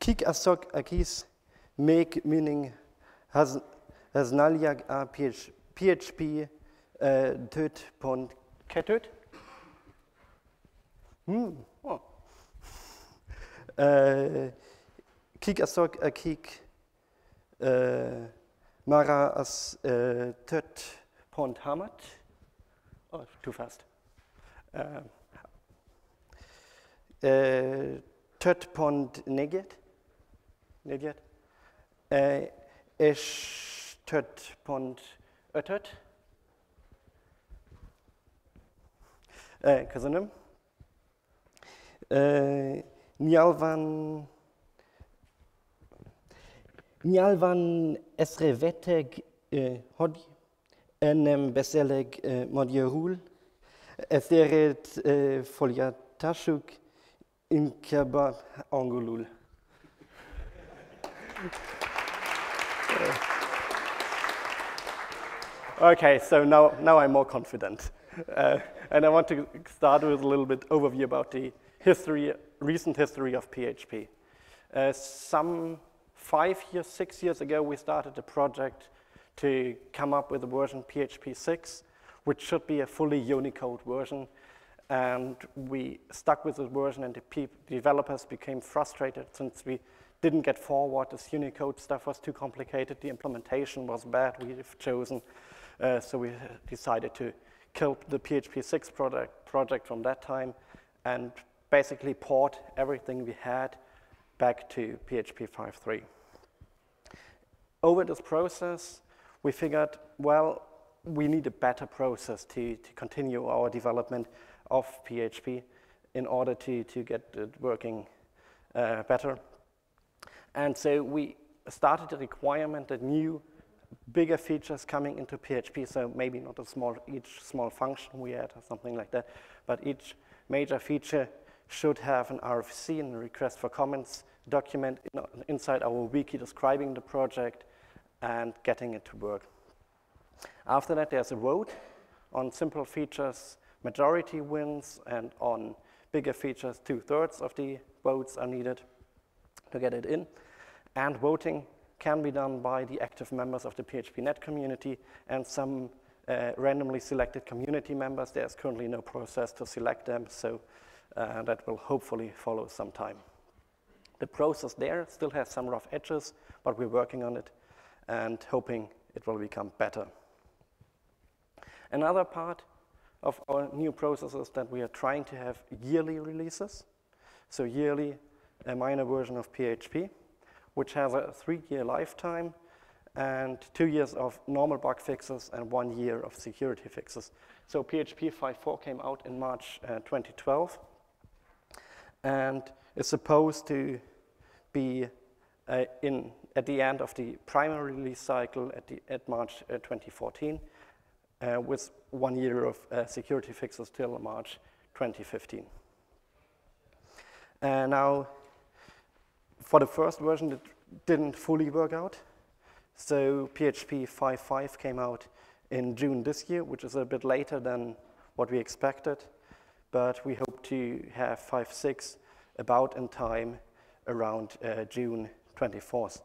Kik asok akis make meaning has naliag a PHP töt pont ketöt. Oh. Kik asok akik mara as töt pont hamat. Oh, too fast. Töt pont neget. Neget. Esh töt pont ötöt. Kazanım. Nialvan esreveteg hodi enem beseleg modierul eseret foliatashuk inkeba angulul. Okay, so now I'm more confident. And I want to start with a little bit overview about the recent history of PHP. Some 6 years ago, we started a project to come up with a version PHP 6, which should be a fully Unicode version. And we stuck with the version, and the developers became frustrated since we didn't get forward. This Unicode stuff was too complicated. The implementation was bad. We've chosen. So we decided to kill the PHP 6 project from that time and basically port everything we had back to PHP 5.3. Over this process, we figured, well, we need a better process to continue our development of PHP in order to get it working better. And so we started a requirement that new, bigger features coming into PHP, so maybe not each small function we add or something like that, but each major feature should have an RFC and a request for comments document inside our wiki describing the project and getting it to work. After that, there's a vote on simple features, majority wins, and on bigger features, 2/3 of the votes are needed to get it in. And voting can be done by the active members of the PHPNet community and some randomly selected community members. There's currently no process to select them, so that will hopefully follow some time. The process there still has some rough edges, but we're working on it and hoping it will become better. Another part of our new process is that we are trying to have yearly releases. So yearly, a minor version of PHP, which has a 3-year lifetime and 2 years of normal bug fixes and 1 year of security fixes. So PHP 5.4 came out in March 2012 and is supposed to be at the end of the primary release cycle at March 2014 with 1 year of security fixes till March 2015. Now, for the first version, it didn't fully work out. So PHP 5.5 came out in June this year, which is a bit later than what we expected. But we hope to have 5.6 about in time around June 24th.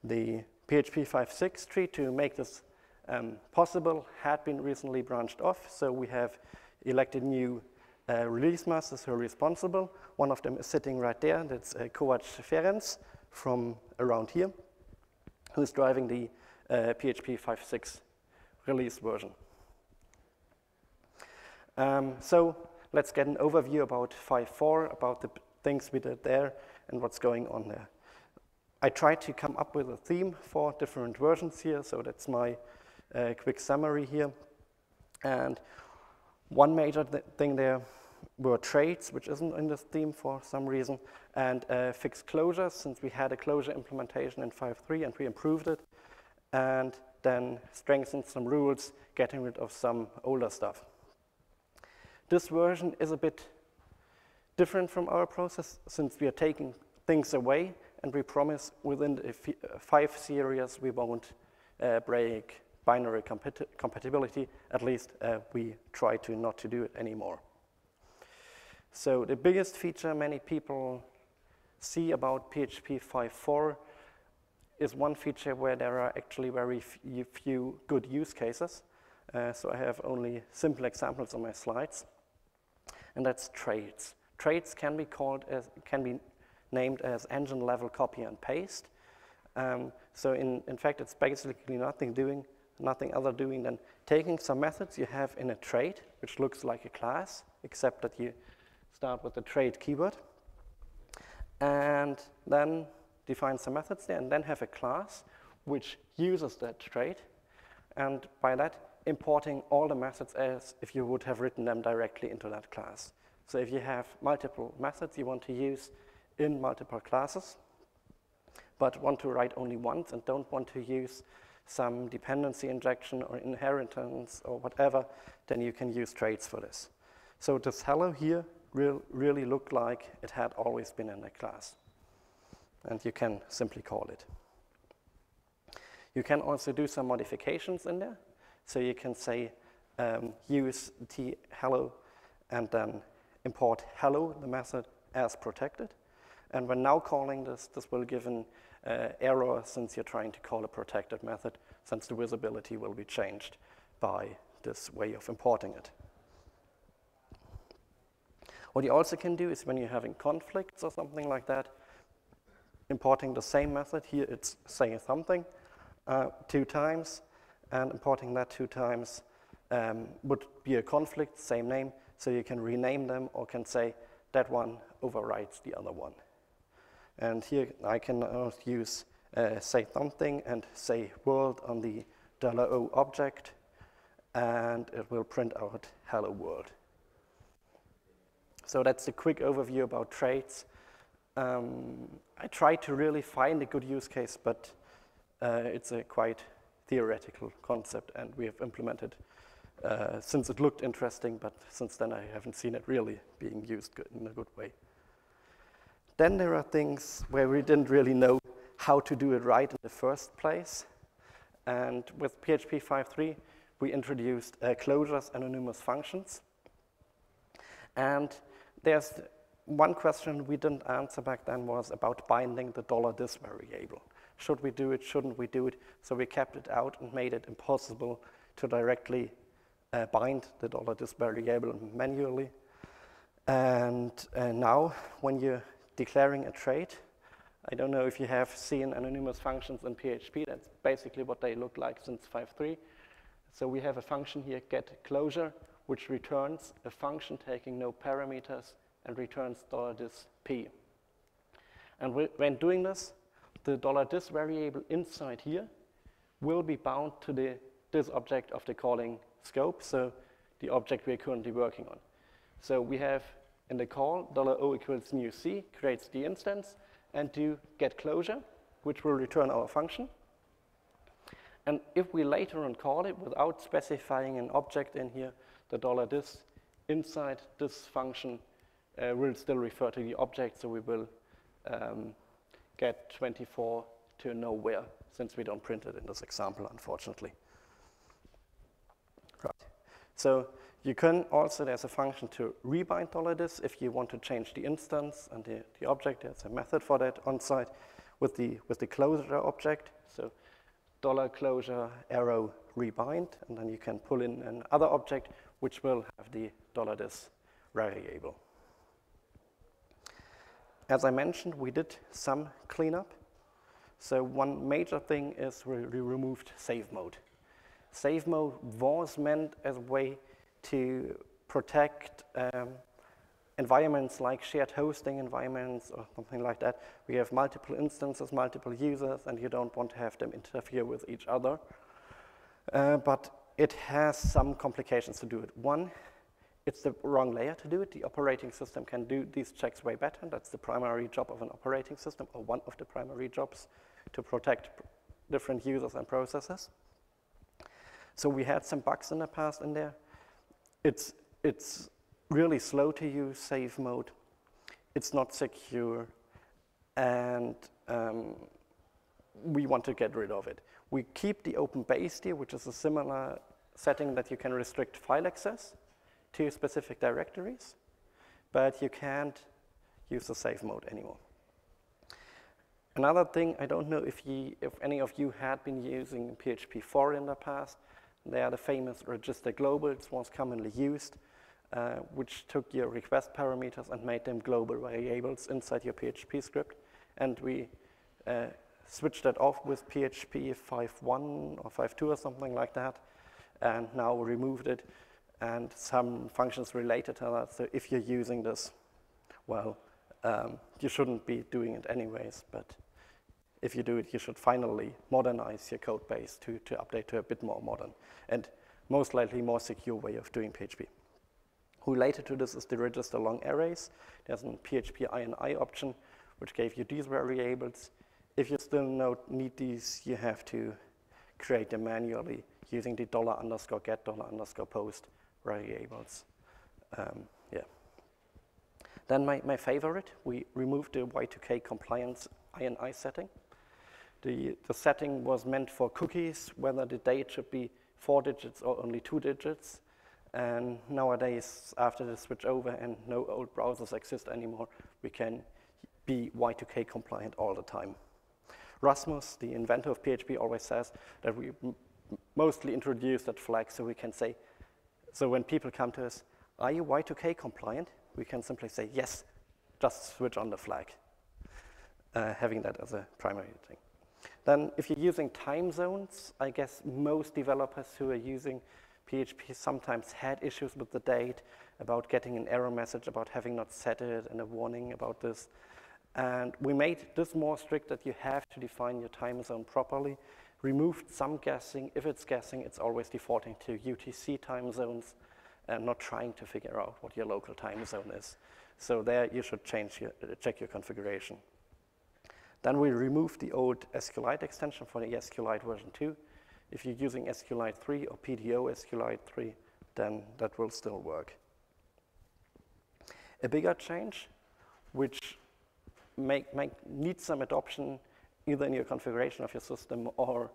The PHP 5.6 tree to make this possible had been recently branched off. So we have elected new release masters who are responsible. One of them is sitting right there. That's Kovac Ferenc from around here, who's driving the PHP 5.6 release version. So let's get an overview about 5.4, about the things we did there and what's going on there. I tried to come up with a theme for different versions here, so that's my quick summary here. And one major thing there were traits, which isn't in this theme for some reason, and fixed closures, since we had a closure implementation in 5.3 and we improved it, and then strengthened some rules, getting rid of some older stuff. This version is a bit different from our process, since we are taking things away, and we promise within the 5 series we won't break binary compatibility. At least we try to not to do it anymore. So the biggest feature many people see about PHP 5.4 is one feature where there are actually very few good use cases. So I have only simple examples on my slides, and that's traits. Traits can be named as engine level copy and paste. So in fact, it's basically nothing other doing than taking some methods you have in a trait, which looks like a class, except that you start with the trait keyword, and then define some methods there, and then have a class which uses that trait, and by that, importing all the methods as if you would have written them directly into that class. So if you have multiple methods you want to use in multiple classes, but want to write only once and don't want to use some dependency injection or inheritance or whatever, then you can use traits for this. So this hello here really looked like it had always been in a class. And you can simply call it. You can also do some modifications in there. So you can say use t hello and then import hello, the method, as protected. And when now calling this will give an error since you're trying to call a protected method, since the visibility will be changed by this way of importing it. What you also can do is when you're having conflicts or something like that, importing the same method, here it's saying something 2 times, and importing that 2 times would be a conflict, same name, so you can rename them or can say that one overrides the other one. And here I can use say something and say world on the $O object, and it will print out hello world. So that's a quick overview about traits. I tried to really find a good use case, but it's a quite theoretical concept, and we have implemented since it looked interesting, but since then I haven't seen it really being used in a good way. Then there are things where we didn't really know how to do it right in the first place. And with PHP 5.3, we introduced closures, anonymous functions. And there's one question we didn't answer back then was about binding the $this variable. Should we do it? Shouldn't we do it? So we kept it out and made it impossible to directly bind the $this variable manually. And now, when you're declaring a trait, I don't know if you have seen anonymous functions in PHP. That's basically what they look like since 5.3. So we have a function here, getClosure, which returns a function taking no parameters and returns $this p. And when doing this, the $this variable inside here will be bound to this object of the calling scope, so the object we're currently working on. So we have in the call $O equals new C, creates the instance, and do getClosure, which will return our function. And if we later on call it without specifying an object in here, the $this inside this function will still refer to the object, so we will get 24 to nowhere, since we don't print it in this example, unfortunately. Right. So you can also, there's a function to rebind $this if you want to change the instance and the object. There's a method for that on site with the closure object. So $closure arrow rebind, and then you can pull in another object which will have the $this variable. As I mentioned, we did some cleanup. So one major thing is we removed save mode. Save mode was meant as a way to protect environments like shared hosting environments or something like that. We have multiple instances, multiple users, and you don't want to have them interfere with each other. But it has some complications to do it. One, it's the wrong layer to do it. The operating system can do these checks way better. That's the primary job of an operating system, or one of the primary jobs, to protect different users and processes. So we had some bugs in the past in there. It's really slow to use save mode. It's not secure, and we want to get rid of it. We keep the open base here, which is a similar setting that you can restrict file access to specific directories, but you can't use the save mode anymore. Another thing, I don't know if any of you had been using PHP 4 in the past. They are the famous register globals, was commonly used, which took your request parameters and made them global variables inside your PHP script. And we switched that off with PHP 5.1 or 5.2 or something like that, and now removed it, and some functions related to that. So if you're using this, well, you shouldn't be doing it anyways, but if you do it, you should finally modernize your code base to update to a bit more modern and most likely more secure way of doing PHP. Related to this is the register long arrays. There's a PHP INI option, which gave you these variables. If you still need these, you have to create them manually using the $_get, $_post variables. Yeah. Then my favorite, we removed the Y2K compliance INI setting. The setting was meant for cookies, whether the date should be 4 digits or only 2 digits. And nowadays, after the switch over and no old browsers exist anymore, we can be Y2K compliant all the time. Rasmus, the inventor of PHP, always says that we mostly introduce that flag so we can say, so when people come to us, are you Y2K compliant? We can simply say, yes, just switch on the flag, having that as a primary thing. Then if you're using time zones, I guess most developers who are using PHP sometimes had issues with the date, about getting an error message, about having not set it, and a warning about this. And we made this more strict that you have to define your time zone properly, removed some guessing. If it's guessing, it's always defaulting to UTC time zones and not trying to figure out what your local time zone is. So there you should check your configuration. Then we removed the old SQLite extension for the SQLite version 2. If you're using SQLite 3 or PDO SQLite 3, then that will still work. A bigger change, which needs some adoption either in your configuration of your system or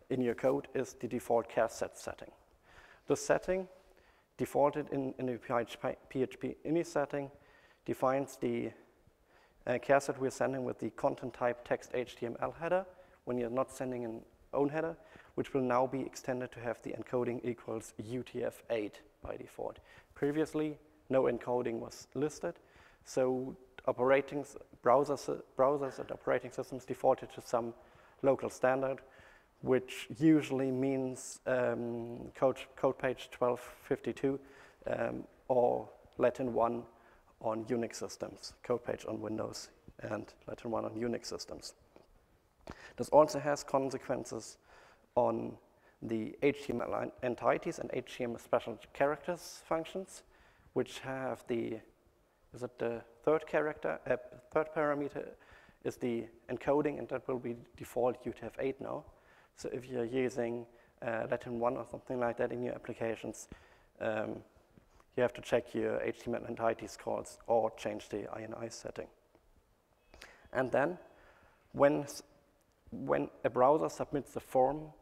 in your code, is the default char set setting. The setting, defaulted in the PHP ini setting, defines the char set we're sending with the content type text HTML header when you're not sending an own header, which will now be extended to have the encoding equals UTF-8 by default. Previously, no encoding was listed, so browsers and operating systems defaulted to some local standard, which usually means code page 1252 or Latin 1 on Unix systems, code page on Windows and Latin 1 on Unix systems. This also has consequences on the HTML entities and HTML special characters functions, which have the third parameter is the encoding, and that will be default UTF-8 now. So if you're using Latin 1 or something like that in your applications, you have to check your HTML entities calls or change the INI setting. And then when a browser submits a form,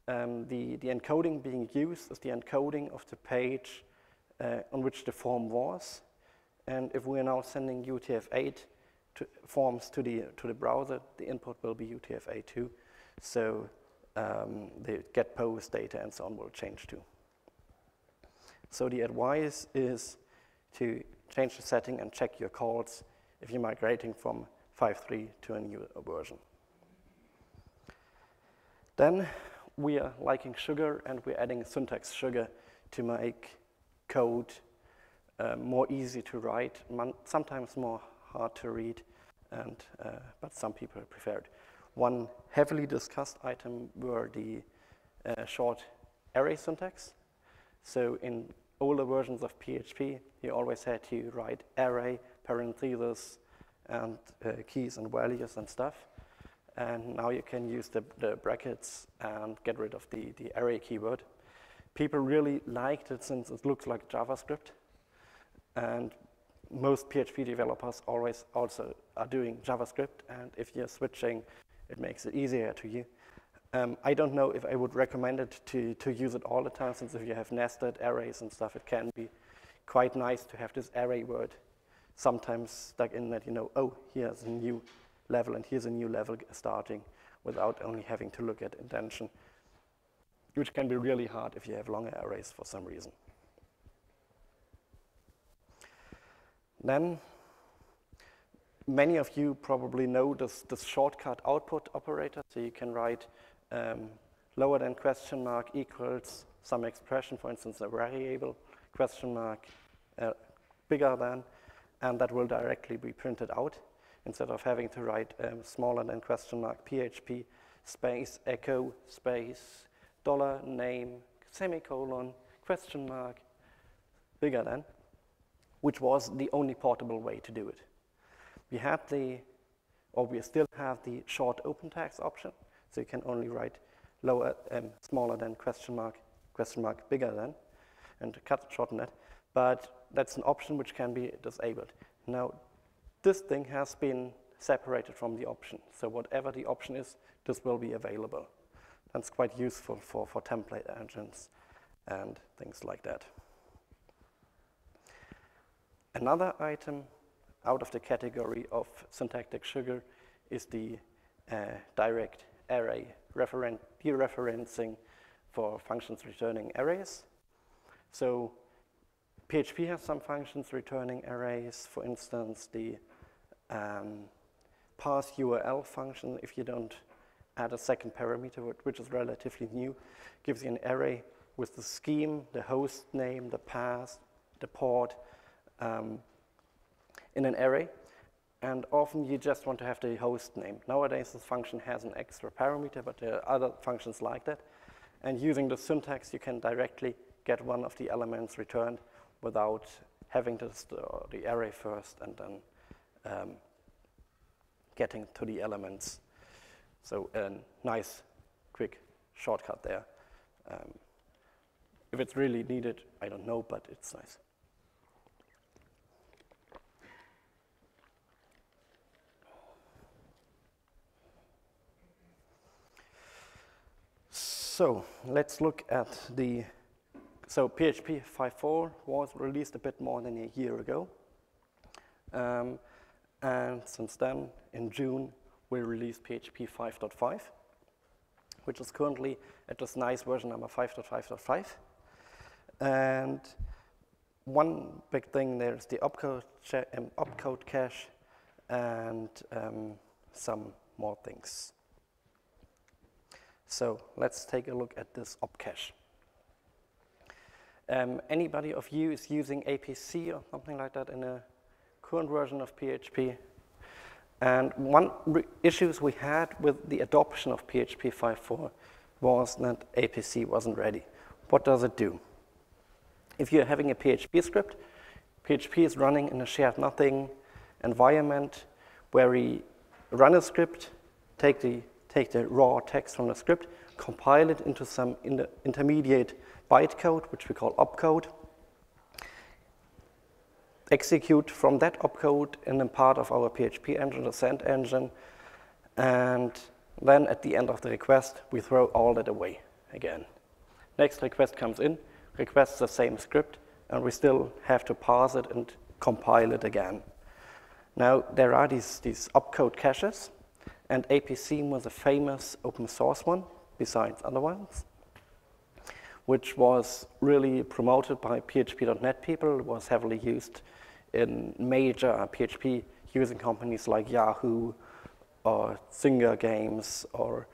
the encoding being used is the encoding of the page on which the form was. And if we are now sending UTF-8 forms to the browser, the input will be UTF-8 too. So the get post data and so on will change too. So the advice is to change the setting and check your calls if you're migrating from 5.3 to a new version. Then we are liking sugar, and we're adding syntax sugar to make code more easy to write, sometimes more hard to read, but some people prefer it. One heavily discussed item were the short array syntax. So in older versions of PHP, you always had to write array, parentheses, and keys and values and stuff. And now you can use the brackets and get rid of the array keyword. People really liked it since it looks like JavaScript. And most PHP developers always also are doing JavaScript. And if you're switching, it makes it easier to you. I don't know if I would recommend it to use it all the time, since if you have nested arrays and stuff, it can be quite nice to have this array word sometimes stuck in that, oh, here's a new level, and here's a new level starting without only having to look at indentation, which can be really hard if you have longer arrays for some reason. Then, many of you probably know this shortcut output operator, so you can write lower than question mark equals some expression, for instance, a variable, question mark bigger than, and that will directly be printed out instead of having to write smaller than question mark PHP space echo space $name semicolon question mark bigger than, which was the only portable way to do it. We had we still have the short open text option, so you can only write lower smaller than question mark bigger than, and shorten that. But that's an option which can be disabled. Now, this thing has been separated from the option. So whatever the option is, this will be available. That's quite useful for template engines and things like that. Another item out of the category of syntactic sugar is the direct array dereferencing for functions returning arrays. So PHP has some functions returning arrays. For instance, the parse URL function, if you don't add a second parameter, which is relatively new, gives you an array with the scheme, the host name, the path, the port in an array. And often you just want to have the host name. Nowadays, this function has an extra parameter, but there are other functions like that. And using the syntax, you can directly get one of the elements returned without having to store the array first and then getting to the elements. So a nice, quick shortcut there. If it's really needed, I don't know, but it's nice. So let's look at so PHP 5.4 was released a bit more than a year ago. And since then, in June, we released PHP 5.5, which is currently at this nice version number 5.5.5. And one big thing there is the opcode cache and some more things. So let's take a look at this op cache. Anybody of you is using APC or something like that in a current version of PHP? And one issues we had with the adoption of PHP 5.4 was that APC wasn't ready. What does it do? If you're having a PHP script, PHP is running in a shared nothing environment where we run a script, take the raw text from the script, compile it into some intermediate bytecode, which we call opcode, execute from that opcode in a part of our PHP engine, the send engine, and then at the end of the request, we throw all that away again. Next request comes in, requests the same script, and we still have to parse it and compile it again. Now, there are these opcode caches, and APC was a famous open source one, besides other ones, which was really promoted by PHP.NET people. It was heavily used in major PHP using companies like Yahoo or Zynga Games, or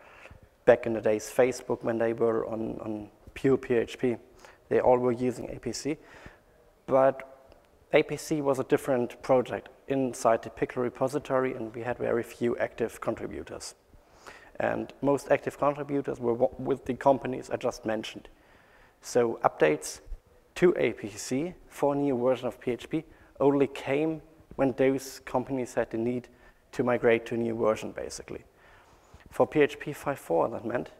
back in the days Facebook when they were on pure PHP. They all were using APC. But APC was a different project inside the Pickle repository, and we had very few active contributors. And most active contributors were with the companies I just mentioned. So updates to APC for a new version of PHP only came when those companies had the need to migrate to a new version, basically. For PHP 5.4, that meant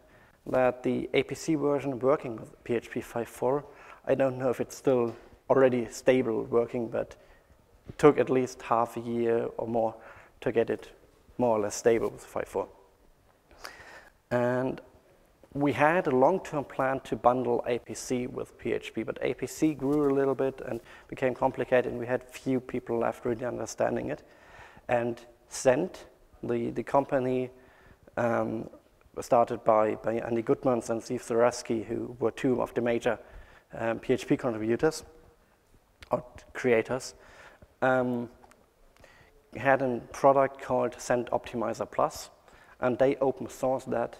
that the APC version working with PHP 5.4, I don't know if it's still already stable working, but it took at least half a year or more to get it more or less stable with 5.4. And we had a long-term plan to bundle APC with PHP, but APC grew a little bit and became complicated, and we had few people left really understanding it. And send The company was started by Andy Goodmans and Steve Zarowski, who were two of the major PHP contributors or creators. Had a product called Send Optimizer Plus, and they open sourced that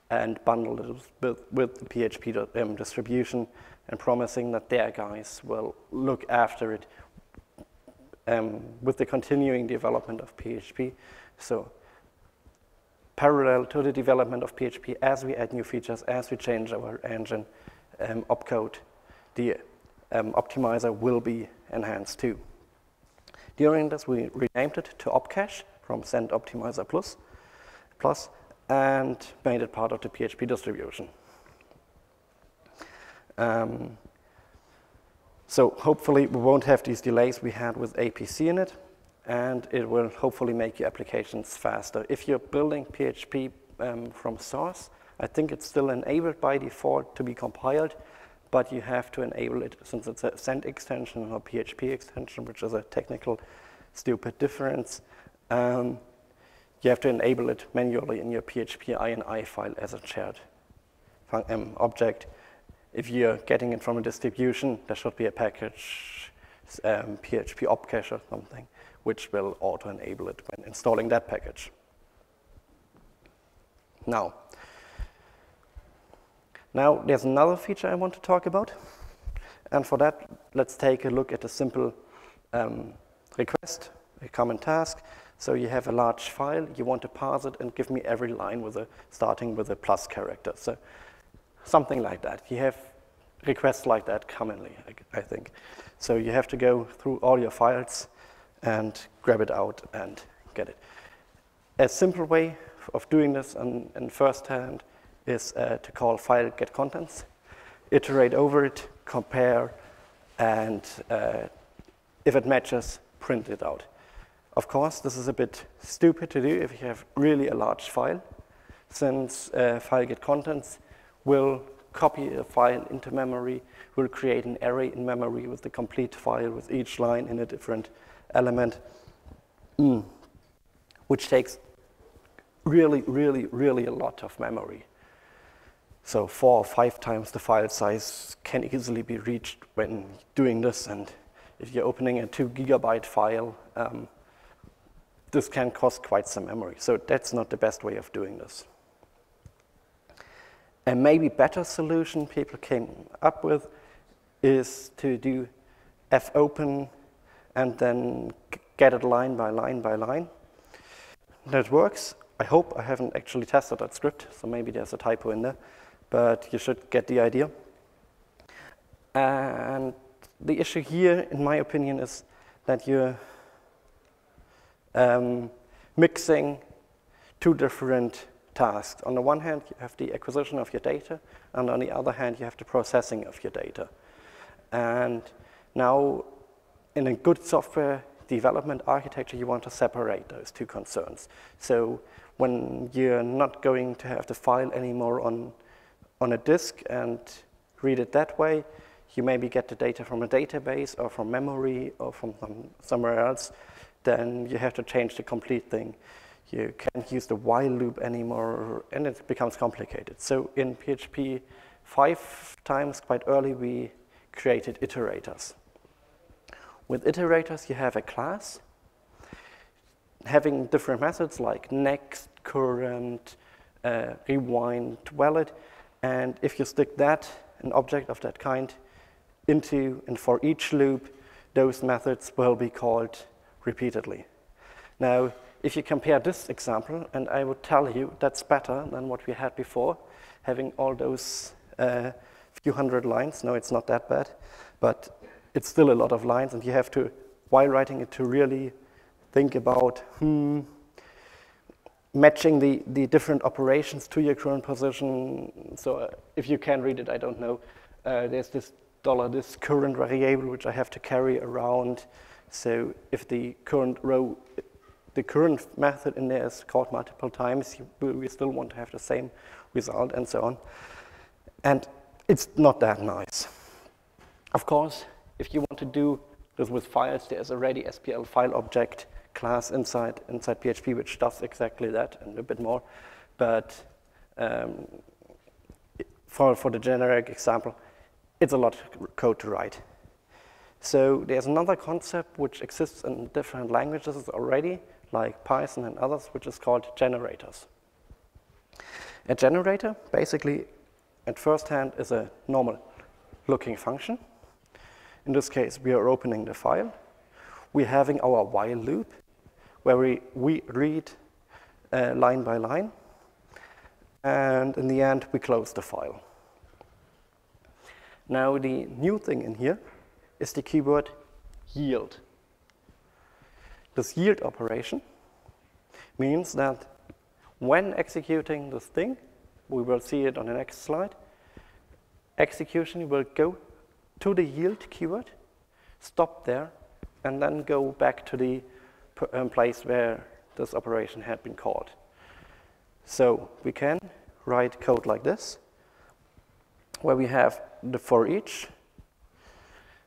and bundled it with the PHP distribution, and promising that their guys will look after it with the continuing development of PHP. So parallel to the development of PHP, as we add new features, as we change our engine opcode, the optimizer will be enhanced too. During this, we renamed it to Opcache from Send Optimizer Plus, and made it part of the PHP distribution. So hopefully we won't have these delays we had with APC in it, and it will hopefully make your applications faster. If you're building PHP from source, I think it's still enabled by default to be compiled, but you have to enable it since it's a send extension or PHP extension, which is a technical stupid difference. You have to enable it manually in your PHP INI file as a shared object. If you're getting it from a distribution, there should be a package, PHP opcache or something, which will auto-enable it when installing that package. Now there's another feature I want to talk about. And for that, let's take a look at a simple request, a common task. So you have a large file, you want to parse it and give me every line starting with a plus character. So something like that. You have requests like that commonly, I think. So you have to go through all your files and grab it out and get it. A simple way of doing this in first hand is to call file get contents, iterate over it, compare, and if it matches, print it out. Of course, this is a bit stupid to do if you have really a large file, since file get contents will copy a file into memory, will create an array in memory with the complete file with each line in a different element, which takes really, really, really a lot of memory. So 4 or 5 times the file size can easily be reached when doing this, and if you're opening a 2 GB file, this can cost quite some memory. So that's not the best way of doing this. A maybe better solution people came up with is to do fopen and then get it line by line by line. That works. I hope. I haven't actually tested that script, so maybe there's a typo in there, but you should get the idea. And the issue here, in my opinion, is that you're mixing two different tasks. On the one hand, you have the acquisition of your data, and on the other hand, you have the processing of your data. And now, in a good software development architecture, you want to separate those two concerns. So when you're not going to have the file anymore on a disk and read it that way, you maybe get the data from a database or from memory or from somewhere else, then you have to change the complete thing. You can't use the while loop anymore, and it becomes complicated. So in PHP 5 times, quite early, we created iterators. With iterators, you have a class having different methods like next, current, rewind, valid, and if you stick an object of that kind, into and for each loop, those methods will be called repeatedly. Now, if you compare this example, and I would tell you that's better than what we had before, having all those few hundred lines. No, it's not that bad, but it's still a lot of lines, and you have to, while writing it, to really think about matching the different operations to your current position. So if you can read it, I don't know. There's this $this current variable which I have to carry around. So if the current row, the current method in there is called multiple times, we still want to have the same result and so on. And it's not that nice. Of course, if you want to do this with files, there's already SPL file object class inside PHP which does exactly that and a bit more. But for the generic example, it's a lot of code to write. So there's another concept which exists in different languages already, like Python and others, which is called generators. A generator, basically, at first hand, is a normal looking function. In this case, we are opening the file. We're having our while loop, where we read line by line. And in the end, we close the file. Now, the new thing in here is the keyword yield. This yield operation means that when executing this thing, we will see it on the next slide, execution will go to the yield keyword, stop there, and then go back to the place where this operation had been called. So we can write code like this, where we have the for each,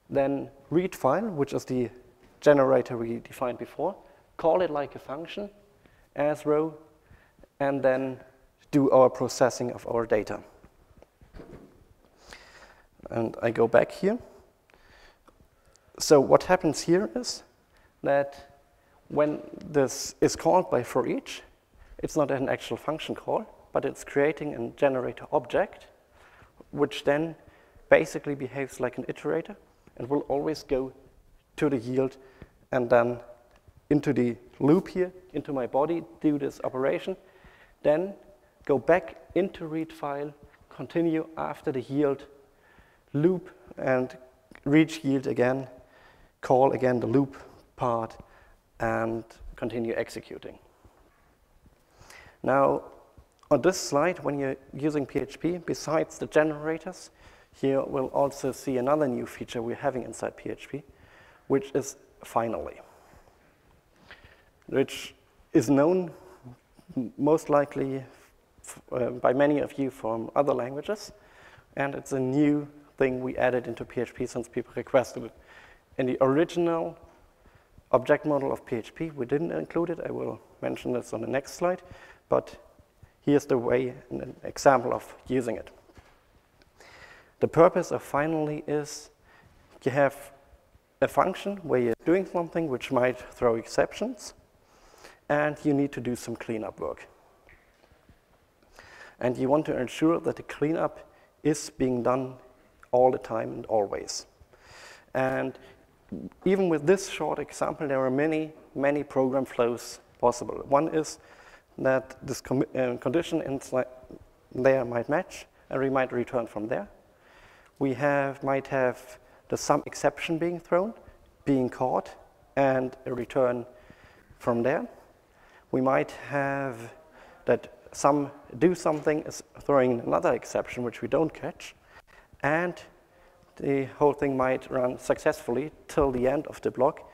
then read file, which is the generator we defined before, call it like a function as row, and then do our processing of our data. And I go back here. So what happens here is that when this is called by for each, it's not an actual function call, but it's creating a generator object, which then basically behaves like an iterator and will always go to the yield and then into the loop here, into my body, do this operation, then go back into read file, continue after the yield, loop and reach yield again, call again the loop part, and continue executing. Now, on this slide, when you're using PHP, besides the generators, here we'll also see another new feature we're having inside PHP, which is finally, which is known most likely by many of you from other languages, and it's a new thing we added into PHP since people requested it. In the original object model of PHP, we didn't include it. I will mention this on the next slide, but here's the way, an example of using it. The purpose of finally is you have a function where you're doing something which might throw exceptions, and you need to do some cleanup work. And you want to ensure that the cleanup is being done all the time and always. And even with this short example, there are many, many program flows possible. One is that this condition inside there might match, and we might return from there. We might have the some exception being thrown, being caught, and a return from there. We might have that some do something is throwing another exception which we don't catch, and the whole thing might run successfully till the end of the block,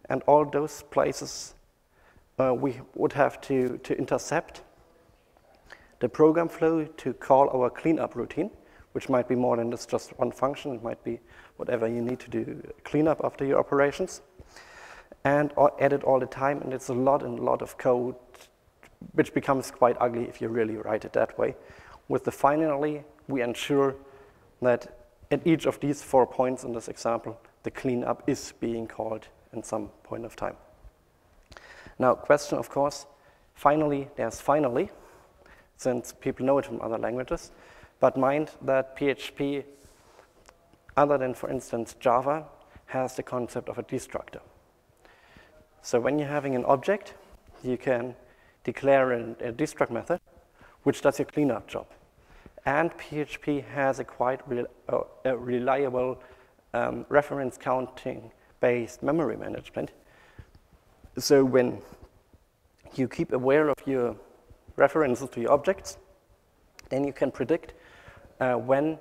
and all those places we would have to intercept the program flow to call our cleanup routine, which might be more than just one function. It might be whatever you need to do cleanup after your operations, and edit all the time. And it's a lot and a lot of code, which becomes quite ugly if you really write it that way. With the finally, we ensure that at each of these 4 points in this example, the cleanup is being called in some point of time. Now, question, of course, finally, there's finally, since people know it from other languages, but mind that PHP, other than, for instance, Java, has the concept of a destructor. So when you're having an object, you can declare a destruct method, which does your cleanup job. And PHP has a quite reliable reference counting-based memory management. So when you keep aware of your references to your objects, then you can predict when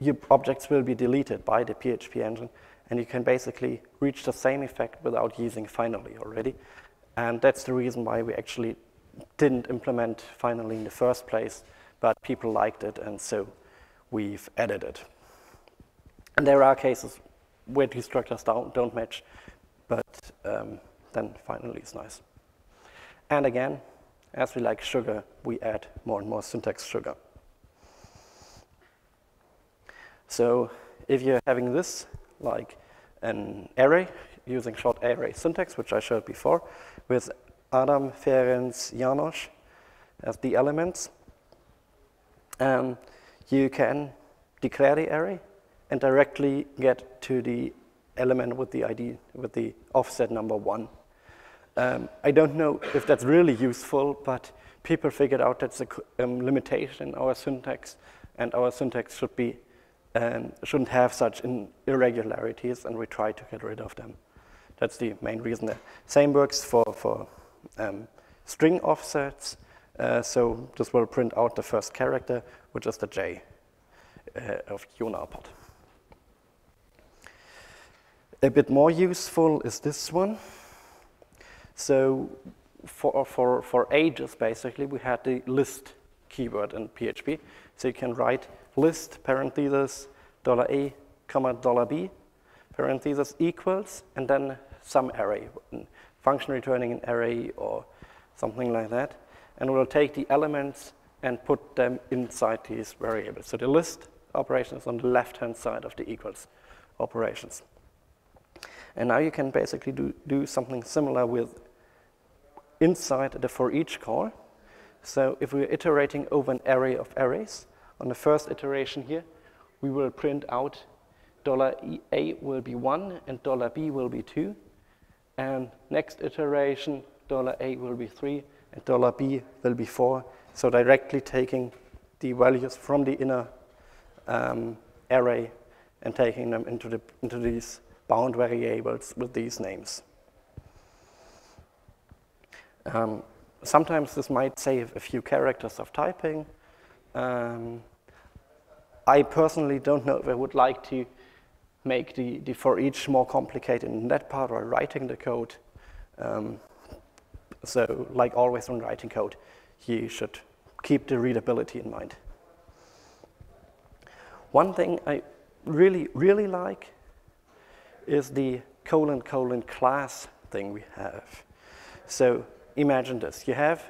your objects will be deleted by the PHP engine, and you can basically reach the same effect without using finally already. And that's the reason why we actually didn't implement finally in the first place, but people liked it, and so we've added it. And there are cases where destructors don't match, but then finally it's nice. And again, as we like sugar, we add more and more syntax sugar. So if you're having this like an array using short array syntax, which I showed before, with Adam, Ferenc, János as the elements, you can declare the array and directly get to the element with the ID, with the offset number 1. I don't know if that's really useful, but people figured out that's a limitation in our syntax, and our syntax should be shouldn't have such irregularities, and we try to get rid of them. That's the main reason there. Same works for string offsets. So this will print out the first character, which is the J of Jonapod. A bit more useful is this one. So for ages, basically, we had the list keyword in PHP. So you can write list parentheses $A, comma $B, parentheses equals, and then some array, function returning an array or something like that. And we'll take the elements and put them inside these variables. So the list operation is on the left-hand side of the equals operations. And now you can basically do something similar with inside the for each call. So if we're iterating over an array of arrays, on the first iteration here, we will print out $A will be 1 and $B will be 2. And next iteration, $A will be 3 and $B will be 4. So directly taking the values from the inner array and taking them into these bound variables with these names. Sometimes this might save a few characters of typing. I personally don't know if I would like to make the for each more complicated in that part while writing the code. So like always when writing code, you should keep the readability in mind. One thing I really like is the : class thing we have. So imagine this. You have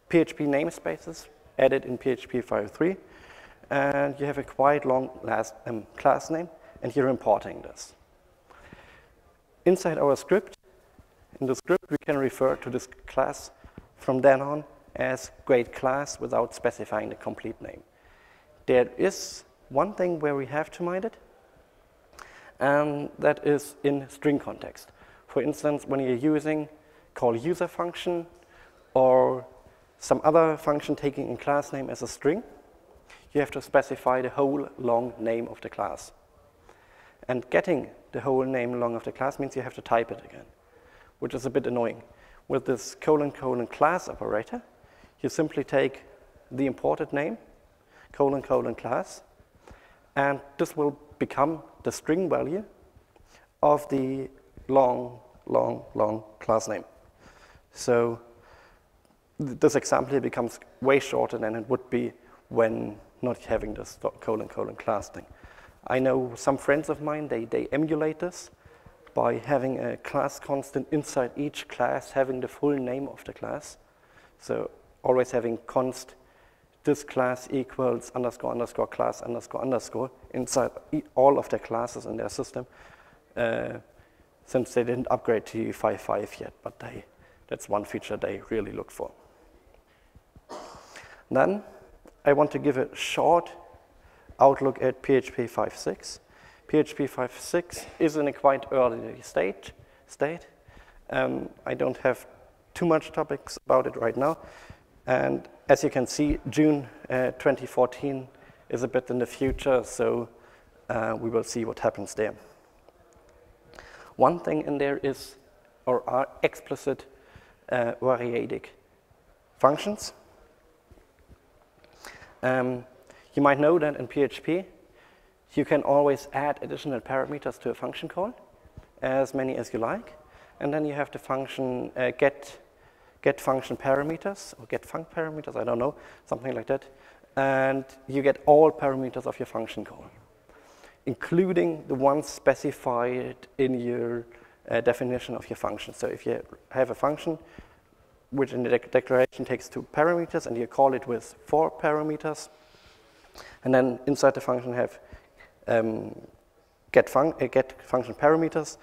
PHP namespaces added in PHP 5.3, and you have a quite long class name, and you're importing this. Inside our script, in the script, we can refer to this class from then on as great class without specifying the complete name. There is one thing where we have to mind it, and that is in string context. For instance, when you're using call user function or some other function taking a class name as a string, you have to specify the whole long name of the class. And getting the whole name long of the class means you have to type it again, which is a bit annoying. With this : class operator, you simply take the imported name, : class, and this will become the string value of the long class name. So this example here becomes way shorter than it would be when not having this : class thing. I know some friends of mine, they emulate this by having a class constant inside each class, having the full name of the class. So always having const this class equals _ class _ inside all of their classes in their system, since they didn't upgrade to 5.5 yet, but that's one feature they really look for. Then I want to give a short outlook at PHP 5.6. PHP 5.6 is in a quite early state. I don't have too much topics about it right now. And as you can see, June 2014 is a bit in the future, so we will see what happens there. One thing in there is, or are explicit Variadic functions. You might know that in PHP, you can always add additional parameters to a function call, as many as you like, and then you have the function get function parameters, or get func parameters, I don't know, something like that, and you get all parameters of your function call, including the ones specified in your definition of your function. So if you have a function which in the declaration takes 2 parameters and you call it with 4 parameters, and then inside the function have get function parameters,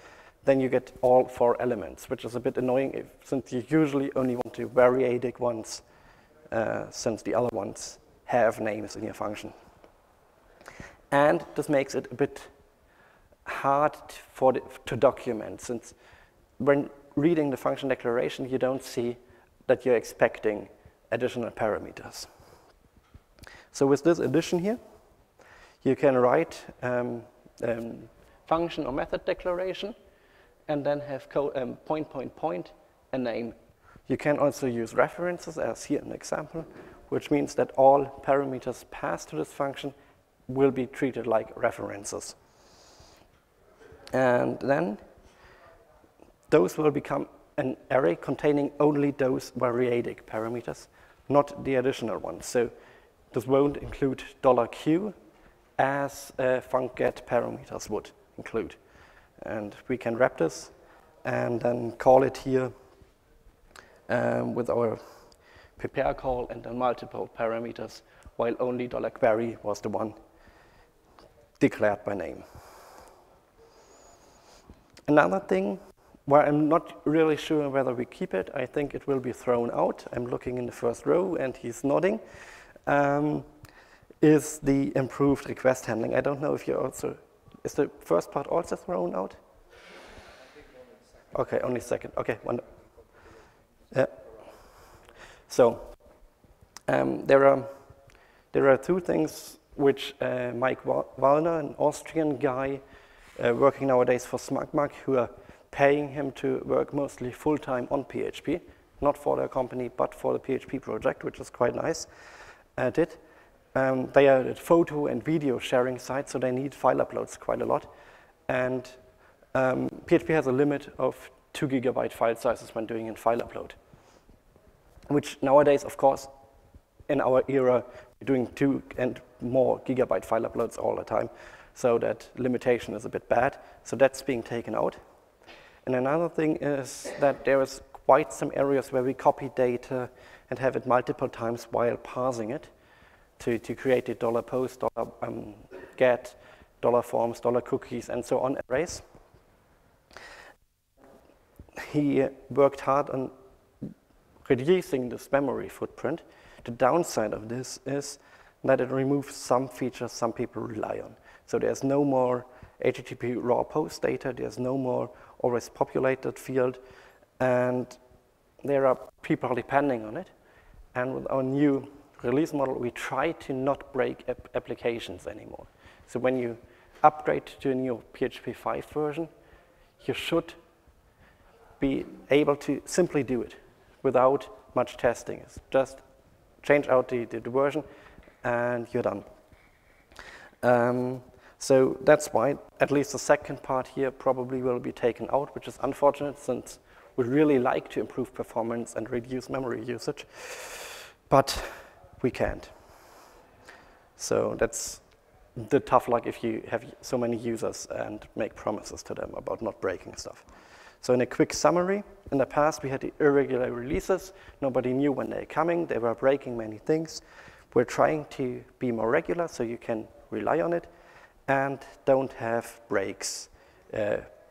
then you get all 4 elements, which is a bit annoying since you usually only want the variadic ones, since the other ones have names in your function. And this makes it a bit hard to document, since when reading the function declaration, you don't see that you're expecting additional parameters. So with this addition here, you can write function or method declaration, and then have point, a name. You can also use references, as here an example, which means that all parameters passed to this function will be treated like references. And then those will become an array containing only those variadic parameters, not the additional ones. So this won't include $q as funcget parameters would include. And we can wrap this and then call it here with our prepare call and then multiple parameters, while only $query was the one declared by name. Another thing where I'm not really sure whether we keep it, I think it will be thrown out. I'm looking in the first row and he's nodding, is the improved request handling. I don't know if you also, is the first part also thrown out? Okay, only second. Okay, one. Yeah. So there are 2 things which Mike Wallner, an Austrian guy working nowadays for SmugMug, who are paying him to work mostly full-time on PHP, not for their company, but for the PHP project, which is quite nice, did. They are a photo and video sharing site, so they need file uploads quite a lot. And PHP has a limit of 2 GB file sizes when doing a file upload, which nowadays, of course, in our era, we're doing 2 and more gigabyte file uploads all the time, so that limitation is a bit bad. So that's being taken out. And another thing is that there is quite some areas where we copy data and have it multiple times while parsing it to create the $post, $get, $forms, $cookies, and so on arrays. He worked hard on reducing this memory footprint. The downside of this is that it removes some features some people rely on. So there's no more HTTP raw post data, there's no more always populated field, and there are people depending on it. And with our new release model, we try to not break applications anymore. So when you upgrade to a new PHP 5 version, you should be able to simply do it without much testing. It's just change out the version and you're done. So that's why at least the second part here probably will be taken out, which is unfortunate since we'd really like to improve performance and reduce memory usage, but we can't. So that's the tough luck if you have so many users and make promises to them about not breaking stuff. So in a quick summary, in the past we had the irregular releases. Nobody knew when they're coming. They were breaking many things. We're trying to be more regular so you can rely on it and don't have breaks,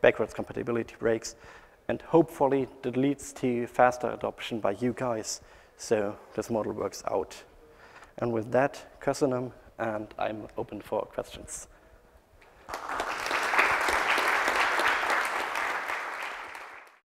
backwards compatibility breaks. And hopefully that leads to faster adoption by you guys so this model works out. And with that, köszönöm, and I'm open for questions.